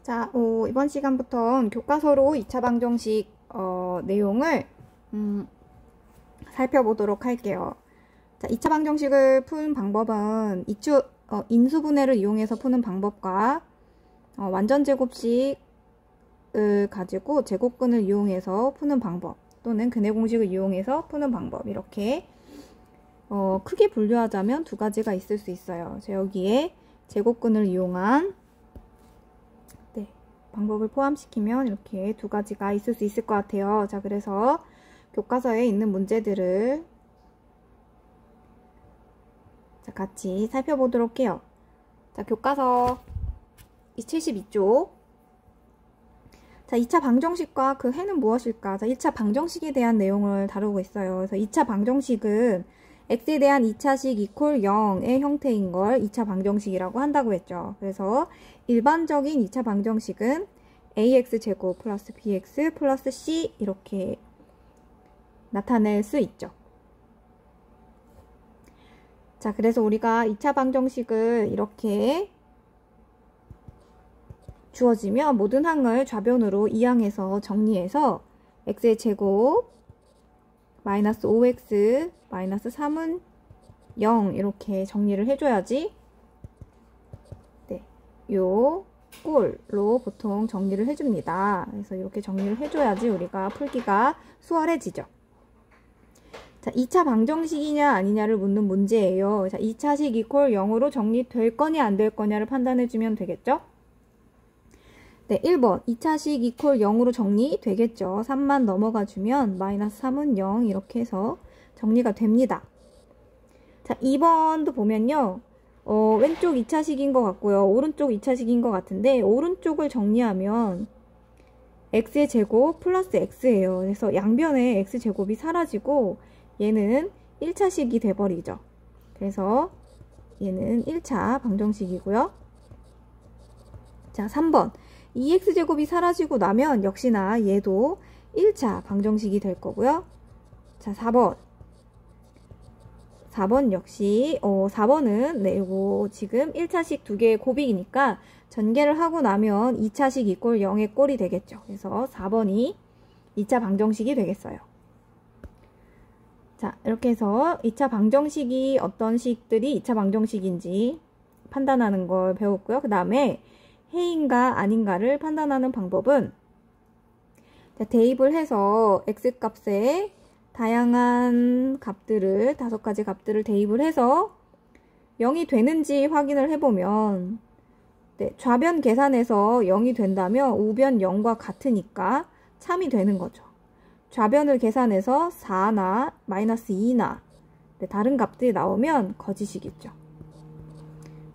자, 이번 시간부터 교과서로 2차 방정식 내용을 살펴보도록 할게요. 자, 2차 방정식을 푸는 방법은 인수분해를 이용해서 푸는 방법과 완전제곱식을 가지고 제곱근을 이용해서 푸는 방법 또는 근해 공식을 이용해서 푸는 방법, 이렇게 크게 분류하자면 두 가지가 있을 수 있어요. 자, 여기에 제곱근을 이용한 방법을 포함시키면 이렇게 두 가지가 있을 수 있을 것 같아요. 자, 그래서 교과서에 있는 문제들을 같이 살펴보도록 해요. 자, 교과서 72쪽. 자, 2차 방정식과 그 해는 무엇일까? 자, 1차 방정식에 대한 내용을 다루고 있어요. 그래서 2차 방정식은 x에 대한 2차식 이퀄 0의 형태인 걸 2차 방정식이라고 한다고 했죠. 그래서 일반적인 2차 방정식은 ax제곱 플러스 bx 플러스 c 이렇게 나타낼 수 있죠. 자, 그래서 우리가 2차 방정식을 이렇게 주어지면 모든 항을 좌변으로 이항해서 정리해서 x의 제곱 마이너스 5x 마이너스 3은 0 이렇게 정리를 해줘야지 요 꼴로 보통 정리를 해줍니다. 그래서 이렇게 정리를 해줘야지 우리가 풀기가 수월해지죠. 자, 2차 방정식이냐 아니냐를 묻는 문제예요. 자, 2차식 이퀄 0으로 정리될 거냐 안 될 거냐를 판단해주면 되겠죠? 네, 1번 2차식 이퀄 0으로 정리되겠죠. 3만 넘어가주면 마이너스 3은 0 이렇게 해서 정리가 됩니다. 자, 2번도 보면요. 왼쪽 2차식인 것 같고요. 오른쪽 2차식인 것 같은데 오른쪽을 정리하면 x의 제곱 플러스 x예요. 그래서 양변에 x제곱이 사라지고 얘는 1차식이 돼버리죠. 그래서 얘는 1차 방정식이고요. 자, 3번 2x제곱이 사라지고 나면 역시나 얘도 1차 방정식이 될 거고요. 자, 4번 역시 4번은 요거 지금 1차식 두 개의 곱이니까 전개를 하고 나면 2차식 이꼴 0의 꼴이 되겠죠. 그래서 4번이 2차 방정식이 되겠어요. 자, 이렇게 해서 2차 방정식이 어떤 식들이 2차 방정식인지 판단하는 걸 배웠고요. 그 다음에 해인가 아닌가를 판단하는 방법은 대입을 해서 x값에 다양한 값들을 5가지 값들을 대입을 해서 0이 되는지 확인을 해보면 좌변 계산해서 0이 된다면 우변 0과 같으니까 참이 되는 거죠. 좌변을 계산해서 4나 마이너스 2나 다른 값들이 나오면 거짓이겠죠.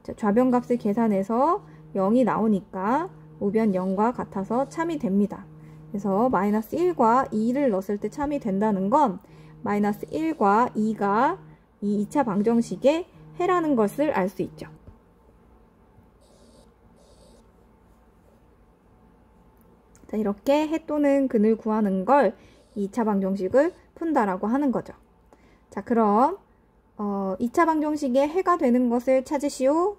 자, 좌변 값을 계산해서 0이 나오니까 우변 0과 같아서 참이 됩니다. 그래서 마이너스 1과 2를 넣었을 때 참이 된다는 건 마이너스 1과 2가 이 2차 방정식의 해라는 것을 알 수 있죠. 자, 이렇게 해 또는 근을 구하는 걸 2차 방정식을 푼다라고 하는 거죠. 자, 그럼 2차 방정식의 해가 되는 것을 찾으시오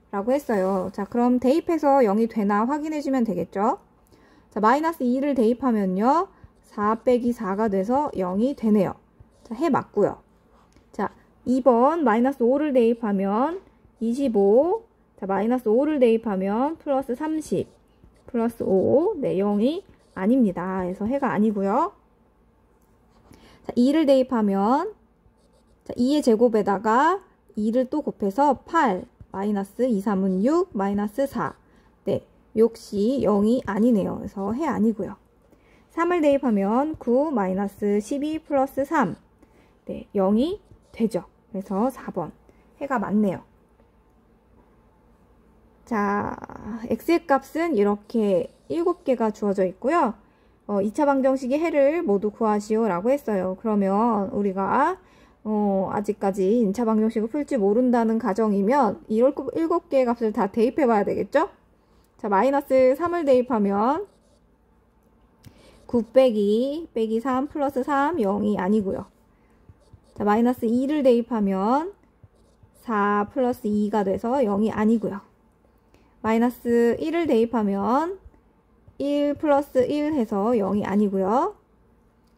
라고 했어요. 자, 그럼 대입해서 0이 되나 확인해주면 되겠죠. 자, 마이너스 2를 대입하면요. 4 빼기 4가 돼서 0이 되네요. 자, 해 맞고요. 자, 2번 마이너스 5를 대입하면 25. 자, 마이너스 5를 대입하면 플러스 30. 플러스 5. 네, 0이 아닙니다. 그래서 해가 아니고요. 자, 2를 대입하면 자, 2의 제곱에다가 2를 또 곱해서 8. 마이너스 2, 3은 6. 마이너스 4. 네. 역시 0이 아니네요. 그래서 해 아니고요. 3을 대입하면 9 마이너스 12 플러스 3. 네, 0이 되죠. 그래서 4번 해가 맞네요. 자, x의 값은 이렇게 7개가 주어져 있고요. 2차 방정식의 해를 모두 구하시오 라고 했어요. 그러면 우리가 아직까지 2차 방정식을 풀지 모른다는 가정이면 이 7개의 값을 다 대입해 봐야 되겠죠? 자, 마이너스 3을 대입하면 9 빼기 3 플러스 3 0이 아니고요. 자, 마이너스 2를 대입하면 4 플러스 2가 돼서 0이 아니고요. 마이너스 1을 대입하면 1 플러스 1 해서 0이 아니고요.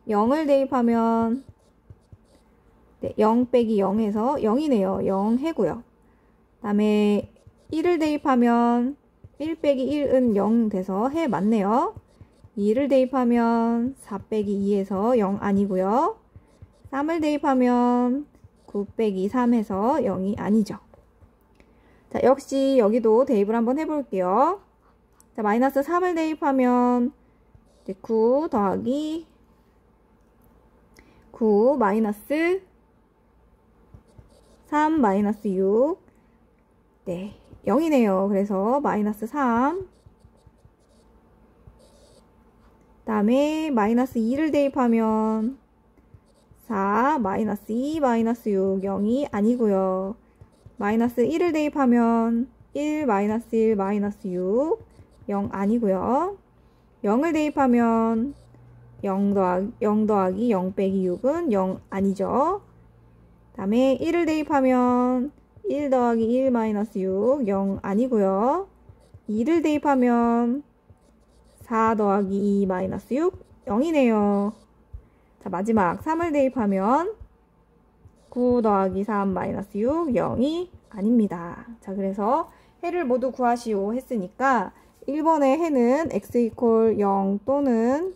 0을 대입하면 0 빼기 0 해서 0이네요. 0 해고요. 그 다음에 1을 대입하면 1 빼기 1은 0 돼서 해 맞네요. 2를 대입하면 4 빼기 2에서 0 아니고요. 3을 대입하면 9 빼기 3 해서 0이 아니죠. 자, 역시 여기도 대입을 한번 해볼게요. 자, 마이너스 3을 대입하면 9 더하기 9 마이너스 3 마이너스 6 네, 0이네요. 그래서 마이너스 3 그 다음에 마이너스 2를 대입하면 4 마이너스 2 마이너스 6 0이 아니고요. 마이너스 1을 대입하면 1 마이너스 1 마이너스 6 0 아니고요. 0을 대입하면 0 더하기 0 빼기 6은 0 아니죠. 그 다음에 1을 대입하면 1 더하기 1 마이너스 6 0 아니고요. 2를 대입하면 4 더하기 2 마이너스 6 0이네요. 자, 마지막 3을 대입하면 9 더하기 3 마이너스 6 0이 아닙니다. 자, 그래서 해를 모두 구하시오 했으니까 1번의 해는 x 이퀄 0 또는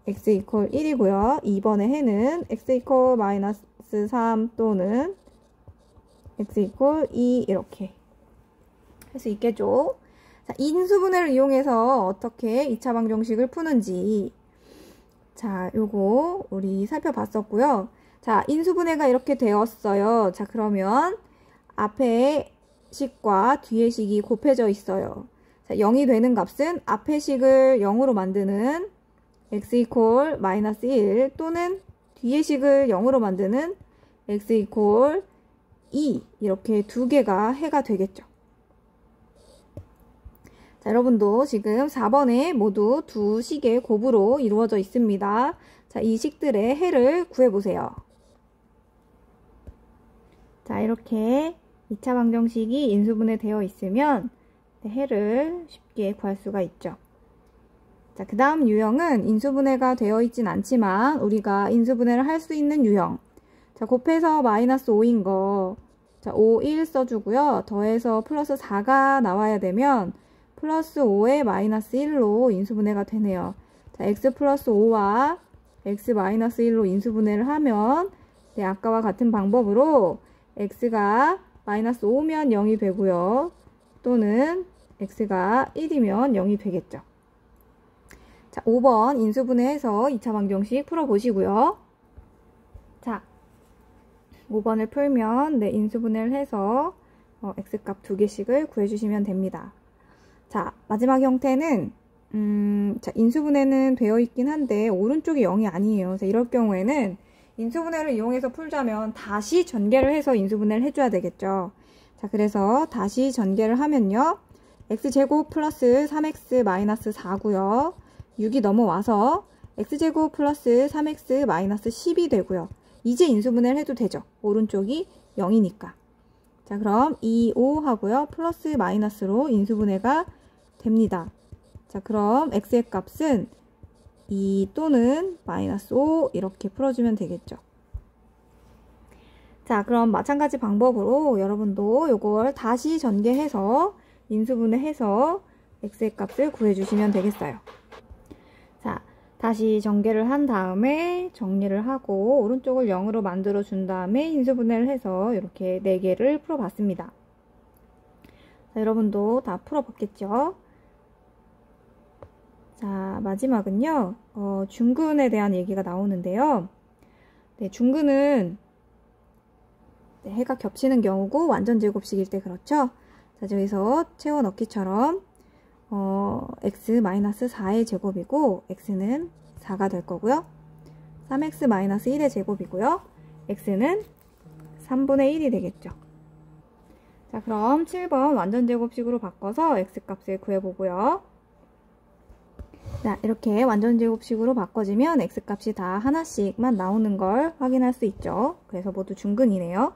x 이퀄 1이고요. 2번의 해는 x 이퀄 마이너스 3 또는 x 이퀄 2 이렇게 할 수 있겠죠. 자, 인수분해를 이용해서 어떻게 2차 방정식을 푸는지 자, 요거 우리 살펴봤었고요. 자, 인수분해가 이렇게 되었어요. 자, 그러면 앞에 식과 뒤에 식이 곱해져 있어요. 자, 0이 되는 값은 앞에 식을 0으로 만드는 x 이퀄 마이너스 1 또는 뒤에 식을 0으로 만드는 x 이퀄 2 이렇게 두 개가 해가 되겠죠. 자, 여러분도 지금 4번에 모두 두 식의 곱으로 이루어져 있습니다. 자, 이 식들의 해를 구해보세요. 자, 이렇게 2차 방정식이 인수분해 되어 있으면 해를 쉽게 구할 수가 있죠. 자, 그 다음 유형은 인수분해가 되어 있진 않지만 우리가 인수분해를 할 수 있는 유형. 자, 곱해서 마이너스 5인 거. 자, 5, 1 써주고요. 더해서 플러스 4가 나와야 되면 플러스 5에 마이너스 1로 인수분해가 되네요. 자, x 플러스 5와 x 마이너스 1로 인수분해를 하면 네, 아까와 같은 방법으로 x가 마이너스 5면 0이 되고요. 또는 x가 1이면 0이 되겠죠. 자, 5번 인수분해해서 2차 방정식 풀어보시고요. 자, 5번을 풀면 네, 인수분해를 해서 x값 두 개씩을 구해주시면 됩니다. 자, 마지막 형태는 자, 인수분해는 되어 있긴 한데 오른쪽이 0이 아니에요. 그래서 이럴 경우에는 인수분해를 이용해서 풀자면 다시 전개를 해서 인수분해를 해줘야 되겠죠. 자, 그래서 다시 전개를 하면요. x제곱 플러스 3x 마이너스 4고요. 6이 넘어와서 x제곱 플러스 3x 마이너스 10이 되고요. 이제 인수분해를 해도 되죠. 오른쪽이 0이니까. 자, 그럼 2, 5 하고요. 플러스 마이너스로 인수분해가 됩니다. 자, 그럼 x의 값은 2 또는 마이너스 5 이렇게 풀어주면 되겠죠. 자, 그럼 마찬가지 방법으로 여러분도 이걸 다시 전개해서 인수분해해서 x의 값을 구해주시면 되겠어요. 자, 다시 전개를 한 다음에 정리를 하고 오른쪽을 0으로 만들어 준 다음에 인수분해를 해서 이렇게 4개를 풀어봤습니다. 자, 여러분도 다 풀어봤겠죠? 자, 마지막은요, 중근에 대한 얘기가 나오는데요. 네, 중근은 네, 해가 겹치는 경우고 완전 제곱식일 때 그렇죠? 자, 여기서 채워 넣기처럼 x-4의 제곱이고 x는 4가 될 거고요. 3x-1의 제곱이고요. x는 3분의 1이 되겠죠. 자, 그럼 7번 완전 제곱식으로 바꿔서 x값을 구해보고요. 자, 이렇게 완전 제곱식으로 바꿔지면 x값이 다 하나씩만 나오는 걸 확인할 수 있죠. 그래서 모두 중근이네요.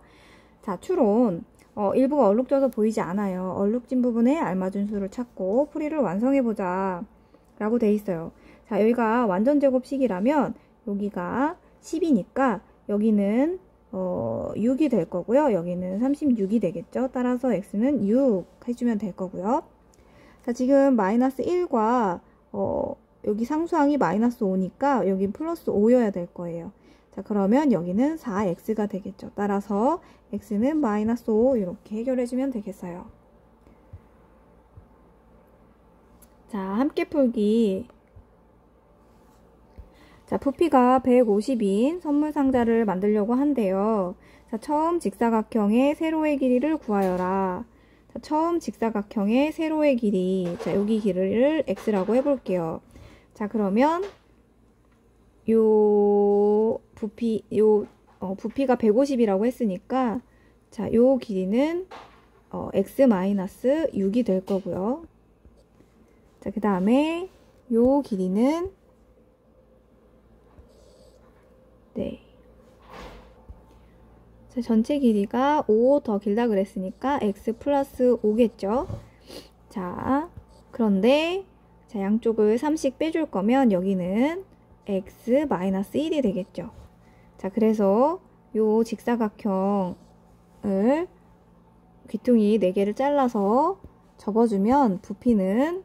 자, 추론. 일부가 얼룩져서 보이지 않아요. 얼룩진 부분에 알맞은 수를 찾고 풀이를 완성해보자. 라고 돼 있어요. 자, 여기가 완전 제곱식이라면 여기가 10이니까 여기는 6이 될 거고요. 여기는 36이 되겠죠. 따라서 x는 6 해주면 될 거고요. 자, 지금 마이너스 1과 여기 상수항이 마이너스 5니까 여기 플러스 5여야 될 거예요. 자, 그러면 여기는 4x가 되겠죠. 따라서 x는 마이너스 5 이렇게 해결해주면 되겠어요. 자, 함께 풀기. 자, 부피가 150인 선물 상자를 만들려고 한대요. 자, 처음 직사각형의 세로의 길이를 구하여라. 자, 처음 직사각형의 세로의 길이. 자, 여기 길이를 x라고 해볼게요. 자, 그러면 부피가 150이라고 했으니까 자, 요 길이는 x-6이 될 거고요. 자, 그 다음에 요 길이는 자, 전체 길이가 5 더 길다 그랬으니까 x 플러스 5겠죠. 자, 그런데 자, 양쪽을 3씩 빼줄 거면 여기는 x 마이너스 1이 되겠죠. 자, 그래서 요 직사각형을 귀퉁이 4개를 잘라서 접어주면 부피는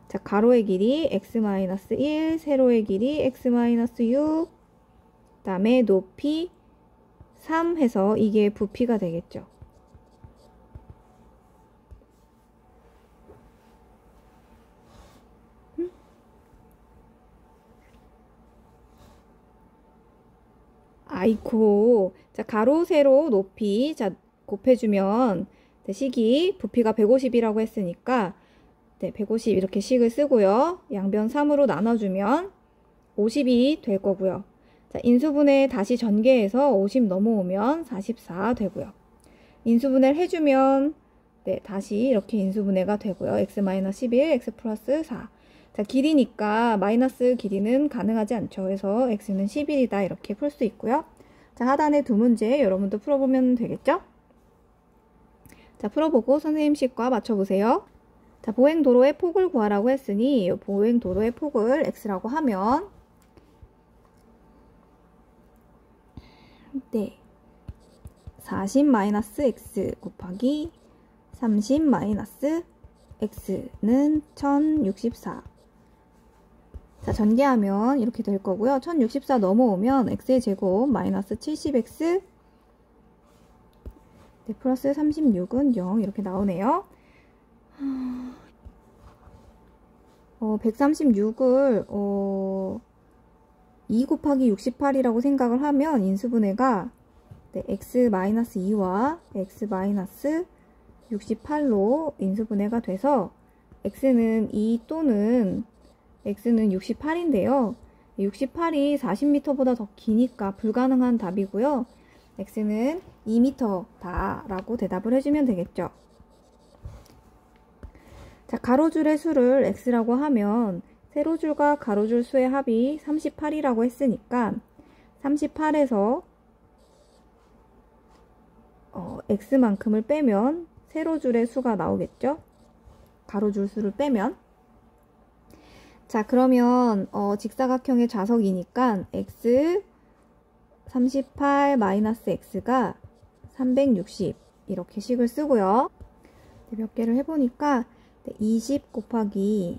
자, 가로의 길이 x-1, 세로의 길이 x-6, 그 다음에 높이 3 해서 이게 부피가 되겠죠. 아이고, 자, 가로, 세로, 높이, 자, 곱해주면, 식이 부피가 150이라고 했으니까, 150 이렇게 식을 쓰고요. 양변 3으로 나눠주면 50이 될 거고요. 자, 인수분해 다시 전개해서 50 넘어오면 44 되고요. 인수분해를 해주면, 다시 이렇게 인수분해가 되고요. x-11, x 플러스 4. 자, 길이니까 마이너스 길이는 가능하지 않죠. 그래서 x는 11이다 이렇게 풀 수 있고요. 자, 하단에 두 문제 여러분도 풀어보면 되겠죠? 자, 풀어보고 선생님 식과 맞춰보세요. 자, 보행도로의 폭을 구하라고 했으니 보행도로의 폭을 x라고 하면 40-x 곱하기 30-x는 1064. 자, 전개하면 이렇게 될 거고요. 1064 넘어오면 x의 제곱 마이너스 70x 플러스 36은 0 이렇게 나오네요. 136을 2 곱하기 68이라고 생각을 하면 인수분해가 x-2와 x-68로 인수분해가 돼서 x는 2 또는 x는 68인데요. 68이 40m보다 더 기니까 불가능한 답이고요. x는 2m다 라고 대답을 해주면 되겠죠. 자, 가로줄의 수를 x라고 하면 세로줄과 가로줄 수의 합이 38이라고 했으니까 38에서 x만큼을 빼면 세로줄의 수가 나오겠죠. 가로줄 수를 빼면. 자, 그러면 직사각형의 좌석이니까 x 38 마이너스 x가 360 이렇게 식을 쓰고요. 몇 개를 해보니까 20 곱하기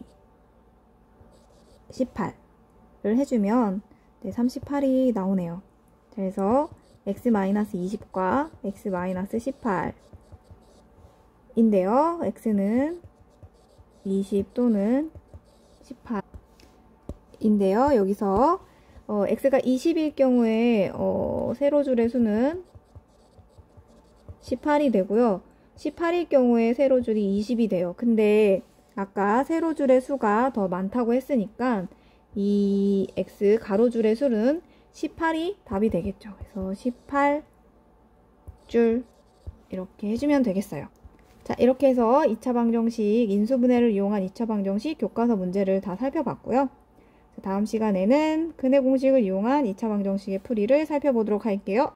18을 해주면 38이 나오네요. 그래서 x-20과 x-18인데요. x는 20 또는 18인데요. 여기서 x가 20일 경우에 세로줄의 수는 18이 되고요. 18일 경우에 세로줄이 20이 돼요. 근데 아까 세로줄의 수가 더 많다고 했으니까 이 x 가로줄의 수는 18이 답이 되겠죠. 그래서 18줄 이렇게 해주면 되겠어요. 자, 이렇게 해서 2차 방정식 인수분해를 이용한 2차 방정식 교과서 문제를 다 살펴봤고요. 다음 시간에는 근해 공식을 이용한 2차 방정식의 풀이를 살펴보도록 할게요.